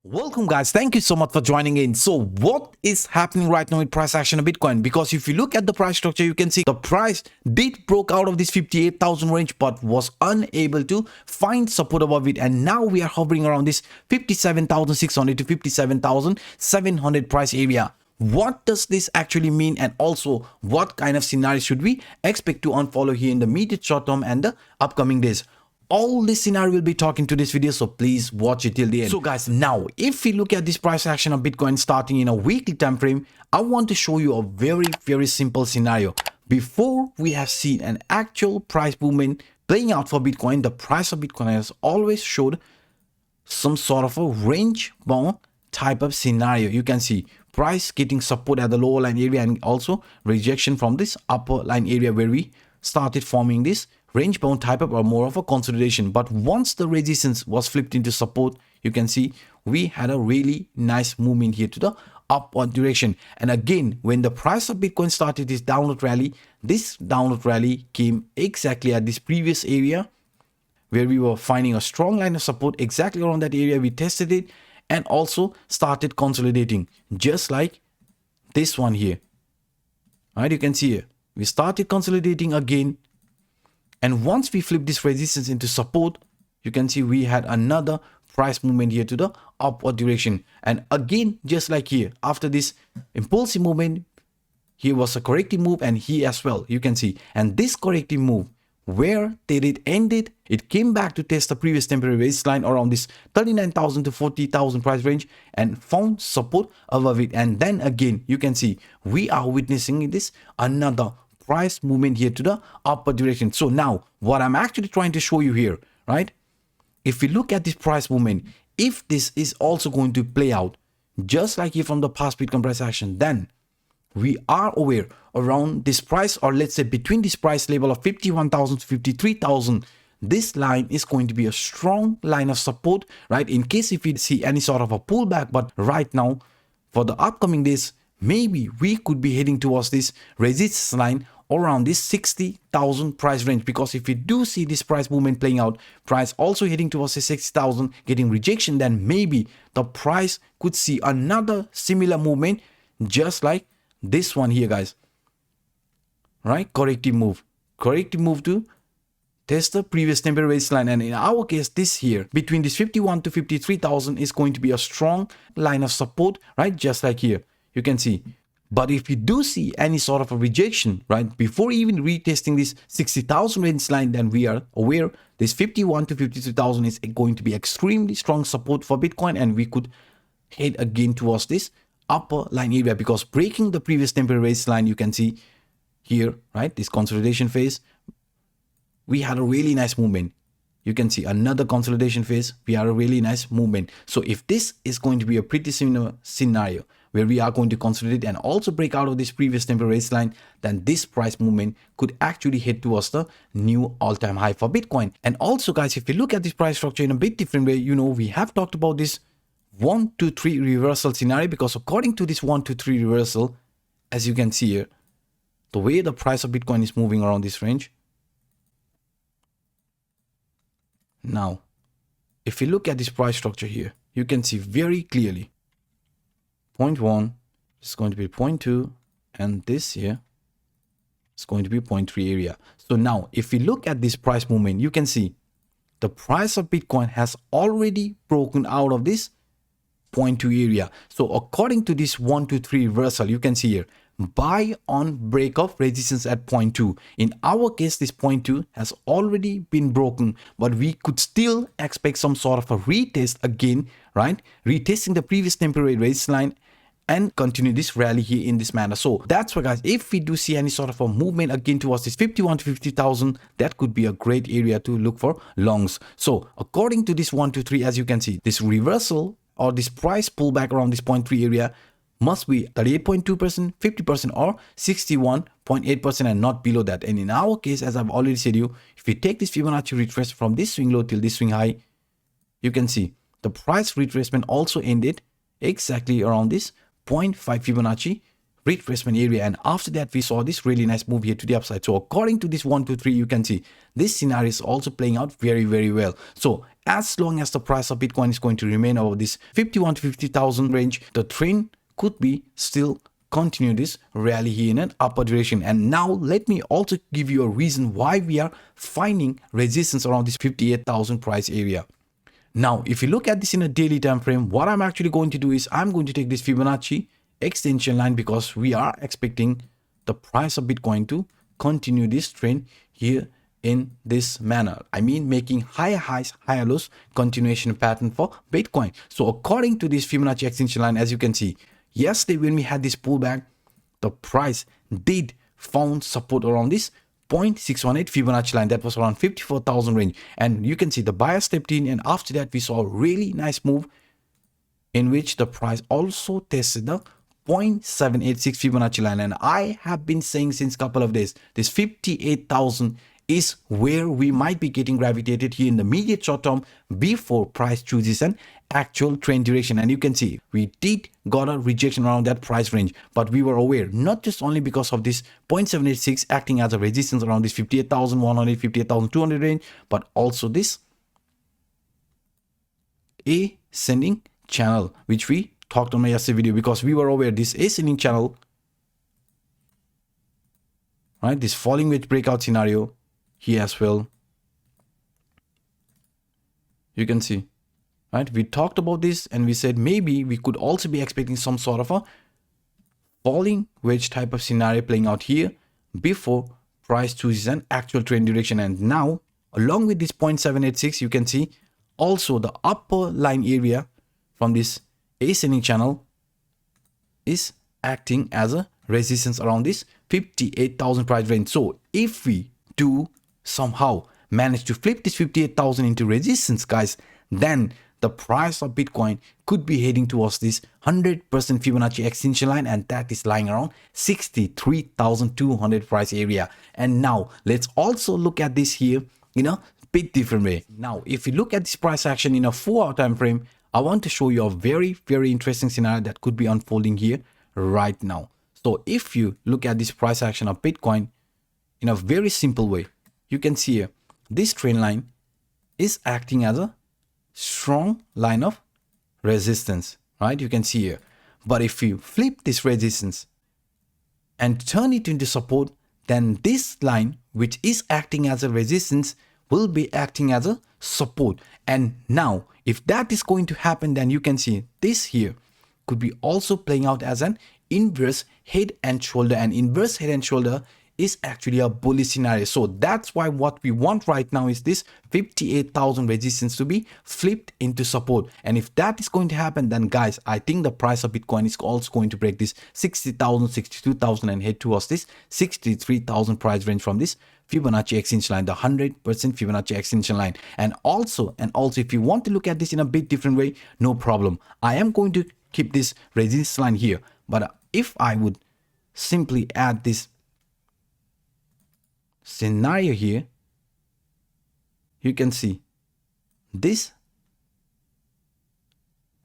Welcome guys, thank you so much for joining in. So what is happening right now with price action of Bitcoin? Because if you look at the price structure, you can see the price did broke out of this 58,000 range but was unable to find support above it, and now we are hovering around this 57,600 to 57,700 price area. What does this actually mean, and also what kind of scenario should we expect to unfollow here in the immediate short term and the upcoming days? All this scenario will be talking to this video, so please watch it till the end. So guys, now if we look at this price action of Bitcoin starting in a weekly time frame, I want to show you a very simple scenario. Before we have seen an actual price movement playing out for Bitcoin, the price of Bitcoin has always showed some sort of a range bound type of scenario. You can see price getting support at the lower line area and also rejection from this upper line area where we started forming this range bound type of or more of a consolidation. But once the resistance was flipped into support, you can see we had a really nice movement here to the upward direction. And again, when the price of Bitcoin started this downward rally came exactly at this previous area where we were finding a strong line of support. Exactly around that area we tested it and also started consolidating, just like this one here. All right, you can see here we started consolidating again. And once we flip this resistance into support, you can see we had another price movement here to the upward direction. And again, just like here, after this impulsive movement, here was a corrective move, and here as well, you can see. And this corrective move, where did it end it? It came back to test the previous temporary baseline around this 39,000 to 40,000 price range and found support above it. And then again, you can see we are witnessing this another price movement here to the upper direction. So now what I'm actually trying to show you here, right? If we look at this price movement, if this is also going to play out just like here from the past Bitcoin price action, then we are aware around this price, or let's say between this price level of 51,000 to 53,000, this line is going to be a strong line of support, right? In case if we see any sort of a pullback. But right now for the upcoming days, maybe we could be heading towards this resistance line around this 60,000 price range, because if we do see this price movement playing out, price also heading towards the 60,000 getting rejection, then maybe the price could see another similar movement just like this one here, guys, right? Corrective move to test the previous temporary baseline. And in our case, this here between this 51 to 53,000 is going to be a strong line of support, right? Just like here you can see. But if you do see any sort of a rejection, right, before even retesting this 60,000 range line, then we are aware this 51 to 52,000 is going to be extremely strong support for Bitcoin, and we could head again towards this upper line area, because breaking the previous temporary range line, you can see here, right, this consolidation phase, we had a really nice movement. You can see another consolidation phase, we had a really nice movement. So if this is going to be a pretty similar scenario where we are going to consolidate and also break out of this previous temporary line, then this price movement could actually head towards the new all-time high for Bitcoin. And also guys, if you look at this price structure in a bit different way, you know, we have talked about this 1 2 3 reversal scenario, because according to this 1 2 3 reversal, as you can see here, the way the price of Bitcoin is moving around this range. Now, if you look at this price structure here, you can see very clearly point 1 is going to be point 2, and this here is going to be point 3 area. So now if we look at this price movement, you can see the price of Bitcoin has already broken out of this point 2 area. So according to this 1 2 3 reversal, you can see here buy on break of resistance at point 2. In our case, this point 2 has already been broken, but we could still expect some sort of a retest again, right? Retesting the previous temporary resistance line and continue this rally here in this manner. So that's why guys, if we do see any sort of a movement again towards this 51 to 50,000, that could be a great area to look for longs. So according to this 1 2 3, as you can see, this reversal or this price pullback around this point 3 area must be 38.2%, 50%, or 61.8%, and not below that. And in our case, as I've already said you, if we take this Fibonacci retracement from this swing low till this swing high, you can see the price retracement also ended exactly around this 0.5 Fibonacci retracement area, and after that we saw this really nice move here to the upside. So according to this 1 2 3, you can see this scenario is also playing out very well. So as long as the price of Bitcoin is going to remain over this 51 to 50,000 range, the trend could be still continue this rally here in an upper direction. And now let me also give you a reason why we are finding resistance around this 58,000 price area. Now if you look at this in a daily time frame, what I'm actually going to do is I'm going to take this Fibonacci extension line, because we are expecting the price of Bitcoin to continue this trend here in this manner. I mean, making higher highs, higher lows, continuation pattern for Bitcoin. So according to this Fibonacci extension line, as you can see, yesterday when we had this pullback, the price did found support around this 0.618 Fibonacci line, that was around 54,000 range, and you can see the buyer stepped in, and after that we saw a really nice move in which the price also tested the 0.786 Fibonacci line. And I have been saying since a couple of days, this 58,000 is where we might be getting gravitated here in the immediate short term before price chooses an actual trend direction. And you can see we did got a rejection around that price range, but we were aware, not just only because of this 0.786 acting as a resistance around this 58,100, 58,200 range, but also this ascending channel, which we talked on my yesterday video, because we were aware this ascending channel, right, this falling wedge breakout scenario here as well, you can see, right, we talked about this and we said maybe we could also be expecting some sort of a falling wedge type of scenario playing out here before price chooses an actual trend direction. And now along with this 0.786, you can see also the upper line area from this ascending channel is acting as a resistance around this 58,000 price range. So if we do somehow manage to flip this 58,000 into resistance, guys, then the price of Bitcoin could be heading towards this 100% Fibonacci extension line, and that is lying around 63,200 price area. And now let's also look at this here in a bit different way. Now if you look at this price action in a 4-hour time frame, I want to show you a very interesting scenario that could be unfolding here right now. So if you look at this price action of Bitcoin in a very simple way, you can see here this trend line is acting as a strong line of resistance, right? You can see here. But if you flip this resistance and turn it into support, then this line, which is acting as a resistance, will be acting as a support. And now if that is going to happen, then you can see this here could be also playing out as an inverse head and shoulder, and inverse head and shoulder is actually a bullish scenario. So that's why what we want right now is this 58,000 resistance to be flipped into support. And if that is going to happen, then guys, I think the price of Bitcoin is also going to break this 60,000, 62,000 and head towards this 63,000 price range from this Fibonacci extension line, the 100% Fibonacci extension line. And also if you want to look at this in a bit different way, no problem. I am going to keep this resistance line here, but if I would simply add this scenario here, you can see this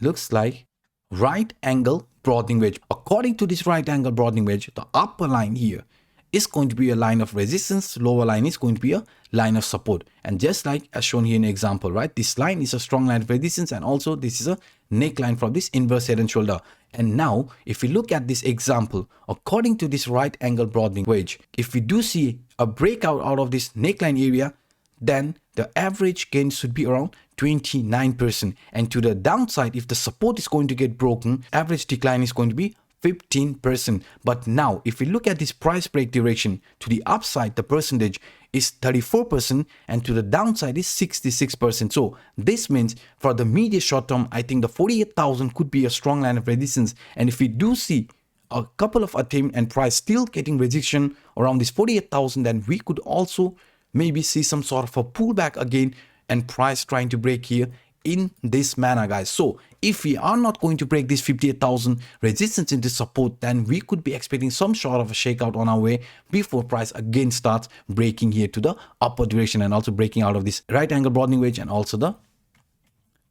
looks like right angle broadening wedge. According to this right angle broadening wedge, the upper line here is going to be a line of resistance, lower line is going to be a line of support. And just like as shown here in the example, right, this line is a strong line of resistance, and also this is a neckline from this inverse head and shoulder. And now if we look at this example, according to this right angle broadening wedge, if we do see a breakout out of this neckline area, then the average gain should be around 29%. And to the downside, if the support is going to get broken, average decline is going to be 15%. But now if we look at this price break direction, to the upside the percentage is 34% and to the downside is 66%. So this means for the immediate short term, I think the 48,000 could be a strong line of resistance. And if we do see a couple of attempts and price still getting rejection around this 48,000, then we could also maybe see some sort of a pullback again and price trying to break here in this manner, guys. So if we are not going to break this 58,000 resistance into support, then we could be expecting some sort of a shakeout on our way before price again starts breaking here to the upper direction and also breaking out of this right angle broadening wedge and also the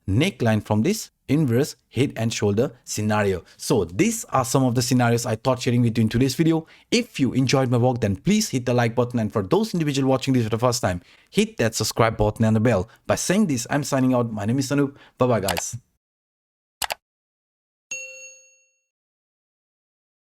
neckline from this inverse head and shoulder scenario. So these are some of the scenarios I thought sharing with you in today's video. If you enjoyed my work, then please hit the like button, and for those individuals watching this for the first time, hit that subscribe button and the bell. By saying this, I'm signing out. My name is Anup. Bye bye guys.